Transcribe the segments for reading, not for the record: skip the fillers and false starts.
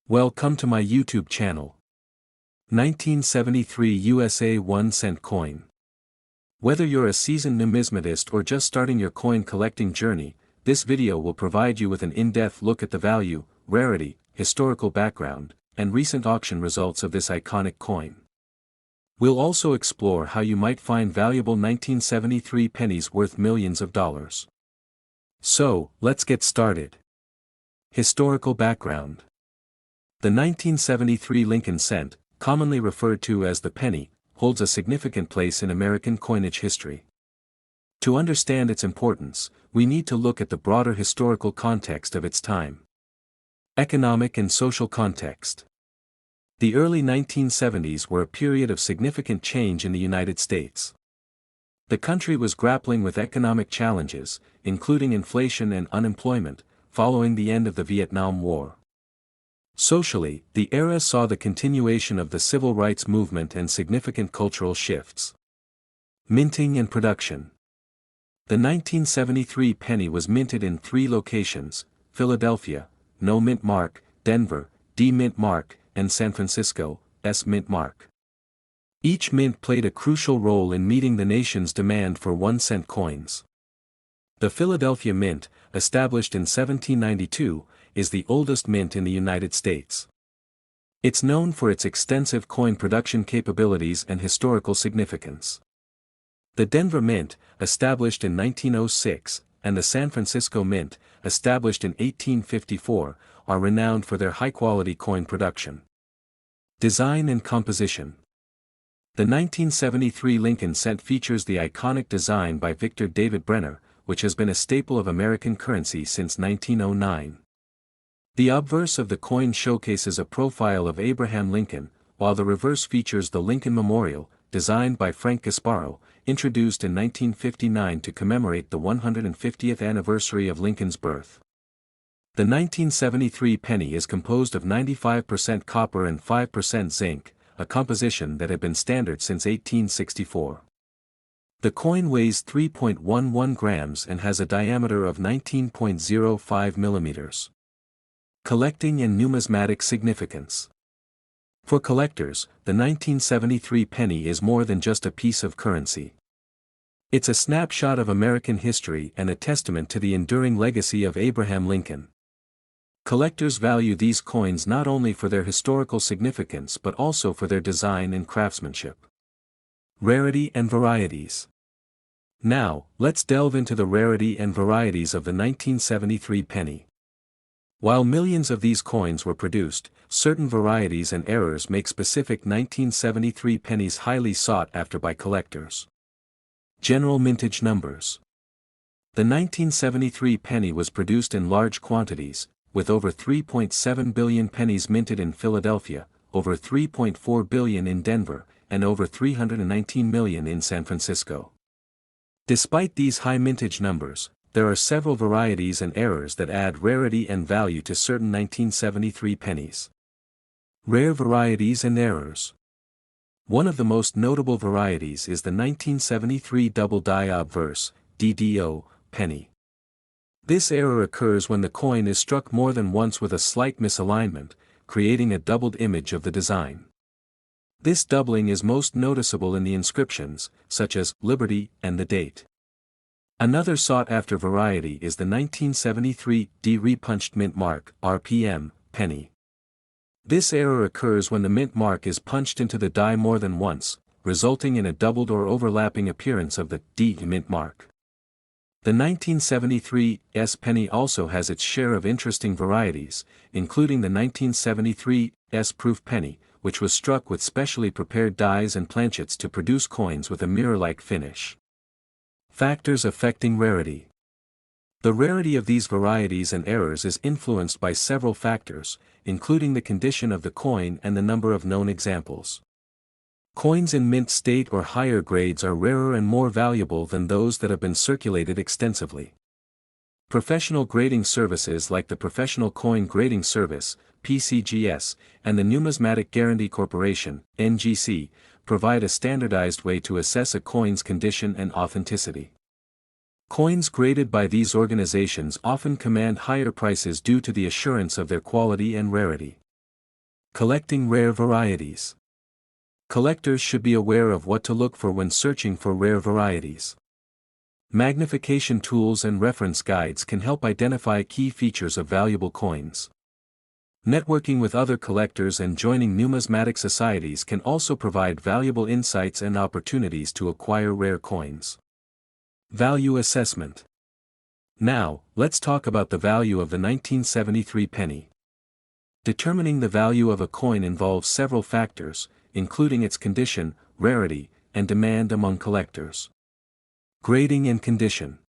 Welcome to my YouTube channel. 1973 USA 1 cent coin. Whether you're a seasoned numismatist or just starting your coin collecting journey, this video will provide you with an in-depth look at the value, rarity, historical background, and recent auction results of this iconic coin. We'll also explore how you might find valuable 1973 pennies worth millions of dollars. So, let's get started. Historical background. The 1973 Lincoln cent, commonly referred to as the penny, holds a significant place in American coinage history. To understand its importance, we need to look at the broader historical context of its time. Economic and social context. The early 1970s were a period of significant change in the United States. The country was grappling with economic challenges, including inflation and unemployment, following the end of the Vietnam War. Socially, the era saw the continuation of the civil rights movement and significant cultural shifts. Minting and production. The 1973 penny was minted in 3 locations: Philadelphia, No Mint Mark; Denver, D Mint Mark; and San Francisco, S Mint Mark. Each mint played a crucial role in meeting the nation's demand for 1-cent coins. The Philadelphia Mint, established in 1792, is the oldest mint in the United States. It's known for its extensive coin production capabilities and historical significance. The Denver Mint, established in 1906, and the San Francisco Mint, established in 1854, are renowned for their high-quality coin production. Design and composition. The 1973 Lincoln cent features the iconic design by Victor David Brenner, which has been a staple of American currency since 1909. The obverse of the coin showcases a profile of Abraham Lincoln, while the reverse features the Lincoln Memorial, designed by Frank Gasparo, introduced in 1959 to commemorate the 150th anniversary of Lincoln's birth. The 1973 penny is composed of 95% copper and 5% zinc, a composition that had been standard since 1864. The coin weighs 3.11 grams and has a diameter of 19.05 millimeters. Collecting and numismatic significance. For collectors, the 1973 penny is more than just a piece of currency. It's a snapshot of American history and a testament to the enduring legacy of Abraham Lincoln. Collectors value these coins not only for their historical significance but also for their design and craftsmanship. Rarity and varieties. Now, let's delve into the rarity and varieties of the 1973 penny. While millions of these coins were produced, certain varieties and errors make specific 1973 pennies highly sought after by collectors. General mintage numbers. The 1973 penny was produced in large quantities, with over 3.7 billion pennies minted in Philadelphia, over 3.4 billion in Denver, and over 319 million in San Francisco. Despite these high mintage numbers, there are several varieties and errors that add rarity and value to certain 1973 pennies. Rare varieties and errors. One of the most notable varieties is the 1973 double die obverse, DDO, penny. This error occurs when the coin is struck more than once with a slight misalignment, creating a doubled image of the design. This doubling is most noticeable in the inscriptions, such as Liberty and the date. Another sought-after variety is the 1973 D-repunched mint mark, RPM, penny. This error occurs when the mint mark is punched into the die more than once, resulting in a doubled or overlapping appearance of the D mint mark. The 1973 S penny also has its share of interesting varieties, including the 1973 S proof penny, which was struck with specially prepared dies and planchets to produce coins with a mirror-like finish. Factors affecting rarity. The rarity of these varieties and errors is influenced by several factors, including the condition of the coin and the number of known examples. Coins in mint state or higher grades are rarer and more valuable than those that have been circulated extensively. Professional grading services like the Professional Coin Grading Service, PCGS, and the Numismatic Guarantee Corporation, NGC, provide a standardized way to assess a coin's condition and authenticity. Coins graded by these organizations often command higher prices due to the assurance of their quality and rarity. Collecting rare varieties. Collectors should be aware of what to look for when searching for rare varieties. Magnification tools and reference guides can help identify key features of valuable coins. Networking with other collectors and joining numismatic societies can also provide valuable insights and opportunities to acquire rare coins. Value assessment. Now, let's talk about the value of the 1973 penny. Determining the value of a coin involves several factors, including its condition, rarity, and demand among collectors. Grading and condition.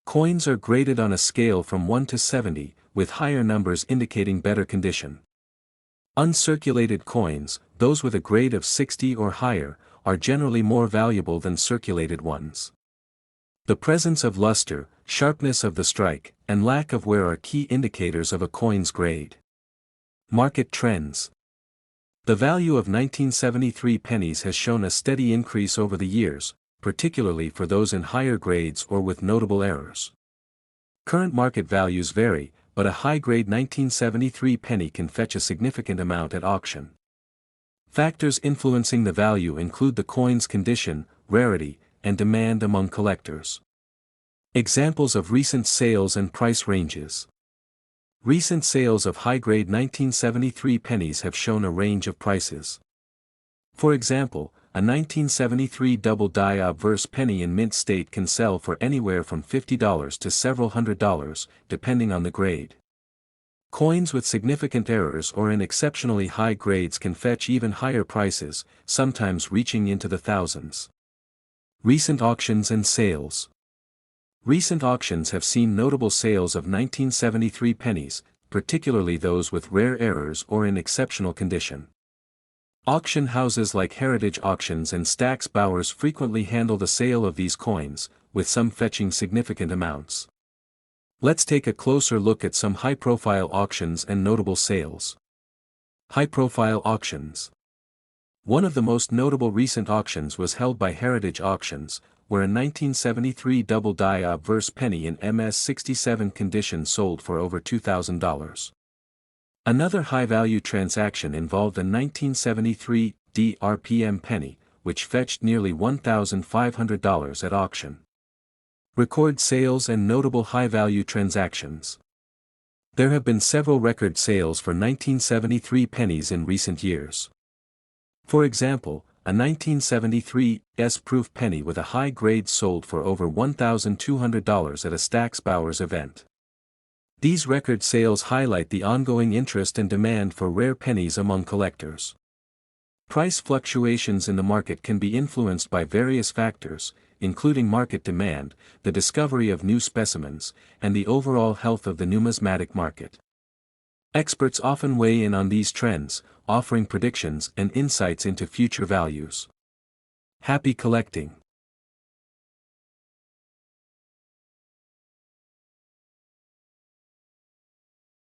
Coins are graded on a scale from 1 to 70, with higher numbers indicating better condition. Uncirculated coins, those with a grade of 60 or higher, are generally more valuable than circulated ones. The presence of luster, sharpness of the strike, and lack of wear are key indicators of a coin's grade. Market trends. The value of 1973 pennies has shown a steady increase over the years, particularly for those in higher grades or with notable errors. Current market values vary, but a high-grade 1973 penny can fetch a significant amount at auction. Factors influencing the value include the coin's condition, rarity, and demand among collectors. Examples of recent sales and price ranges. Recent sales of high-grade 1973 pennies have shown a range of prices. For example, a 1973 double-die obverse penny in mint state can sell for anywhere from $50 to several $100s, depending on the grade. Coins with significant errors or in exceptionally high grades can fetch even higher prices, sometimes reaching into the thousands. Recent auctions and sales. Recent auctions have seen notable sales of 1973 pennies, particularly those with rare errors or in exceptional condition. Auction houses like Heritage Auctions and Stack's Bowers frequently handle the sale of these coins, with some fetching significant amounts. Let's take a closer look at some high-profile auctions and notable sales. High-profile auctions. One of the most notable recent auctions was held by Heritage Auctions, where a 1973 double-die obverse penny in MS-67 condition sold for over $2,000. Another high-value transaction involved a 1973 DRPM penny, which fetched nearly $1,500 at auction. Record sales and notable high-value transactions. There have been several record sales for 1973 pennies in recent years. For example, a 1973 S-proof penny with a high grade sold for over $1,200 at a Stack's Bowers event. These record sales highlight the ongoing interest and demand for rare pennies among collectors. Price fluctuations in the market can be influenced by various factors, including market demand, the discovery of new specimens, and the overall health of the numismatic market. Experts often weigh in on these trends, offering predictions and insights into future values. Happy collecting!